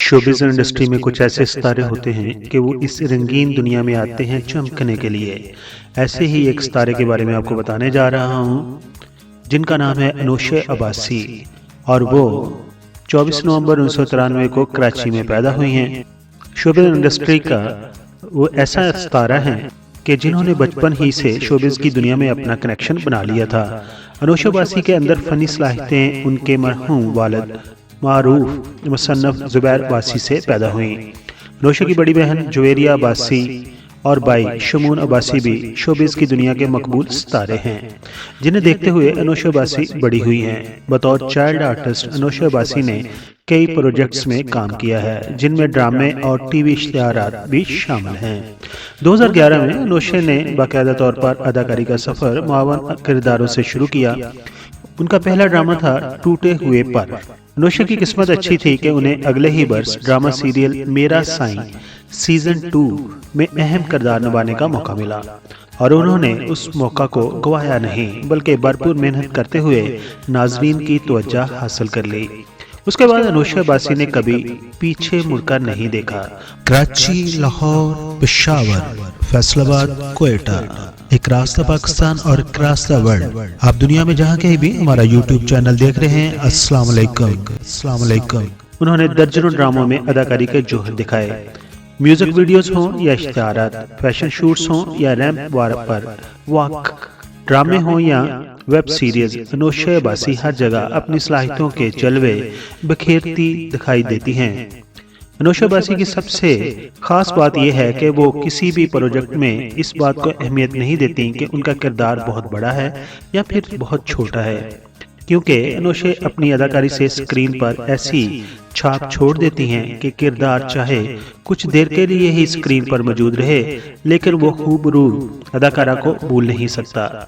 Showbiz industry में कुछ ऐसे सितारे होते हैं कि वो इस रंगीन दुनिया में आते हैं चमकने के लिए। ऐसे ही एक सितारे के बारे में आपको बताने जा रहा हूँ, जिनका नाम है अनोशे अब्बासी और वो 24 नवंबर 1993 को कराची में पैदा हुई हैं। शोबिज़ इंडस्ट्री का वो ऐसा सितारा है कि जिन्होंने बचपन ही से शोबिज़ की दुनिया में अपना कनेक्शन बना लिया था। अनोशे अब्बासी के अंदर फ़नी सलाहियतें उनके मरहूम वालिद मारूफ मुसन्नफ ज़ुबैर अब्बासी से पैदा हुई। अनोशा की बड़ी बहन जुवेरिया अब्बासी और भाई शमून अब्बासी भी शोबिज़ की दुनिया के मकबूल सितारे हैं, जिन्हें देखते हुए अनोशा अब्बासी बड़ी हुई हैं। बतौर चाइल्ड आर्टिस्ट अनोशा अब्बासी ने कई प्रोजेक्ट्स में काम किया है, जिनमें ड्रामे और टीवी इश्तिहारात भी शामिल हैं। 2011 में अनोशा ने बाकायदा तौर पर अदाकारी का सफ़र मुआवन किरदारों से शुरू किया। उनका पहला ड्रामा था टूटे हुए पर। अनोशा की किस्मत अच्छी थी कि उन्हें अगले ही वर्ष ड्रामा सीरियल मेरा साईं सीजन 2 में अहम किरदार निभाने का मौका मिला और उन्होंने उस मौका को गंवाया नहीं, बल्कि भरपूर मेहनत करते हुए नाजरीन की तवज्जो हासिल कर ली। उसके बाद अनोशा अब्बासी ने कभी पीछे मुड़कर नहीं देखा। कराची, लाहौर, पेशावर, फैसलाबाद, कोयटा, एक रास्ता पाकिस्तान और एक रास्ता वर्ल्ड। आप दुनिया में जहाँ कहीं भी हमारा यूट्यूब चैनल देख रहे हैं, अस्सलाम वालेकुम, अस्सलाम वालेकुम। उन्होंने दर्जनों ड्रामों में अदाकारी के जोहर दिखाए। म्यूजिक वीडियोस हों या इश्तिहारात, फैशन शूट्स हों या रैंप पर वॉक, ड्रामे हों या वेब सीरीज, अनोशा अब्बासी हर जगह अपनी सलाहियतों के जलवे बखेरती दिखाई देती हैं। अनोशा अब्बासी की सबसे खास बात यह है कि वो किसी भी प्रोजेक्ट में इस बात को अहमियत नहीं देती कि उनका किरदार बहुत बड़ा है या फिर बहुत छोटा है, क्योंकि अनोशा अपनी अदाकारी से स्क्रीन पर ऐसी छाप छोड़ देती हैं कि किरदार चाहे कुछ देर के लिए ही स्क्रीन पर मौजूद रहे, लेकिन वो खूबरू अदाकारा को भूल नहीं सकता।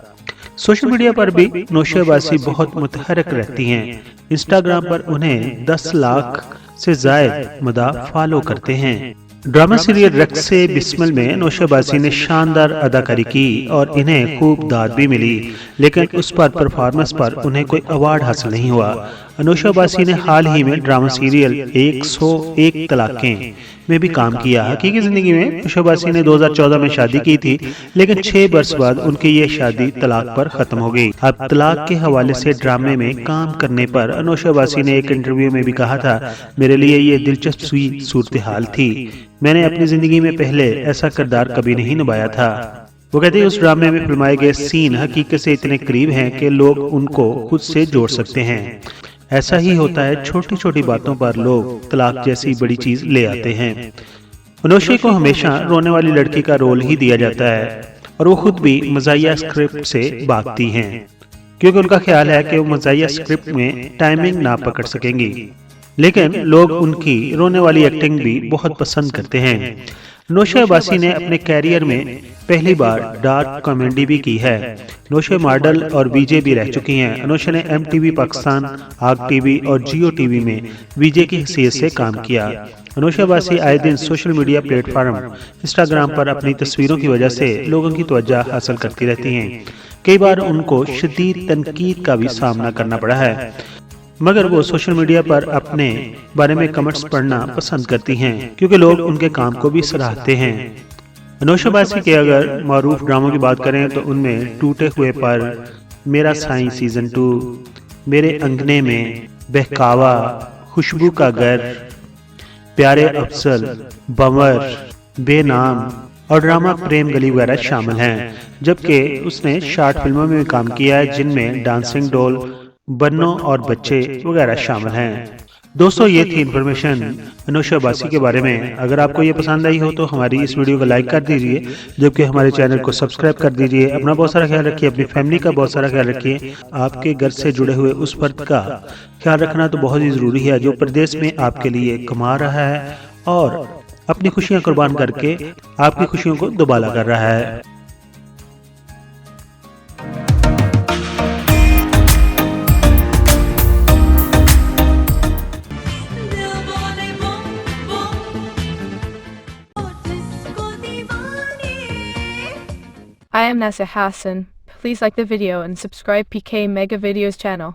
सोशल मीडिया पर भी अनोशा अब्बासी बहुत मुतहरक रहती हैं। इंस्टाग्राम पर उन्हें 10 लाख से ज़ायद मदा फॉलो करते हैं। ड्रामा सीरियल रक्से बिस्मिल में अनोशा अब्बासी ने शानदार अदाकारी की और इन्हें खूब दाद भी मिली, लेकिन उस पर परफॉर्मेंस पर उन्हें कोई अवार्ड हासिल नहीं हुआ। अनोशा अब्बासी ने हाल ही में ड्रामा सीरियल 101 तलाक़ें में भी काम किया। हकीकी जिंदगी में अनोशा अब्बासी ने 2014 में शादी की थी, लेकिन 6 वर्ष बाद उनकी ये शादी तलाक पर खत्म हो गई। अब तलाक के हवाले से ड्रामे में काम करने पर अनोशा अब्बासी ने एक इंटरव्यू में भी कहा था, मेरे लिए ये दिलचस्प सूरत हाल थी, मैंने अपनी जिंदगी में पहले ऐसा किरदार कभी नहीं निभाया था। वो कहते हैं उस ड्रामे में फिल्माए गए सीन हकीकत से इतने करीब हैं कि लोग उनको खुद से जोड़ सकते हैं। ऐसा ही होता है, छोटी छोटी बातों पर लोग तलाक जैसी बड़ी चीज ले आते हैं। अनोशा को हमेशा रोने वाली लड़की का रोल ही दिया जाता है और वो खुद भी मज़ाहिया स्क्रिप्ट से भागती हैं, क्योंकि उनका ख्याल है कि वो मज़ाहिया स्क्रिप्ट में टाइमिंग ना पकड़ सकेंगी, लेकिन लोग उनकी रोने वाली एक्टिंग भी बहुत पसंद करते हैं। अनोशा अब्बासी ने अपने कैरियर में पहली बार डार्क कॉमेडी भी की है। अनोशा मॉडल और वीजे भी रह चुकी हैं। अनोशा ने MTV पाकिस्तान, आग टीवी और जियो टीवी में वीजे की हैसियत से काम किया। अनोशा अब्बासी आए दिन सोशल मीडिया प्लेटफॉर्म इंस्टाग्राम पर अपनी तस्वीरों की वजह से लोगों की तवज्जो हासिल करती रहती हैं। कई बार उनको शदीद तनकीद का भी सामना करना पड़ा है, मगर वो सोशल मीडिया पर अपने बारे में कमेंट्स पढ़ना पसंद करती हैं, क्योंकि लोग उनके काम को भी सराहते हैं। अनोशा अब्बासी के अगर मारूफ ड्रामों की बात करें तो उनमें टूटे हुए पर, मेरा साईं सीजन 2, मेरे अंगने में, बहकावा, खुशबू का घर, प्यारे अफसल, बंवर, बेनाम और ड्रामा प्रेम गली वगैरह शामिल हैं। जबकि उसने शार्ट फिल्मों में भी काम किया है, जिनमें डांसिंग डॉल, बन्नो और बच्चे वगैरह शामिल हैं। दोस्तों, ये थी इन्फॉर्मेशन अनोशा अब्बासी के बारे में। अगर आपको ये पसंद आई हो तो हमारी इस वीडियो को लाइक कर दीजिए, जबकि हमारे चैनल को सब्सक्राइब कर दीजिए। अपना बहुत सारा ख्याल रखिए, अपनी फैमिली का बहुत सारा ख्याल रखिए। आपके घर से जुड़े हुए उस फर्द का ख्याल रखना तो बहुत ही ज़रूरी है जो प्रदेश में आपके लिए कमा रहा है और अपनी खुशियाँ कुर्बान करके आपकी खुशियों को दुबाला कर रहा है। I am Nasser Hassan. Please like the video and subscribe PK Mega Videos channel.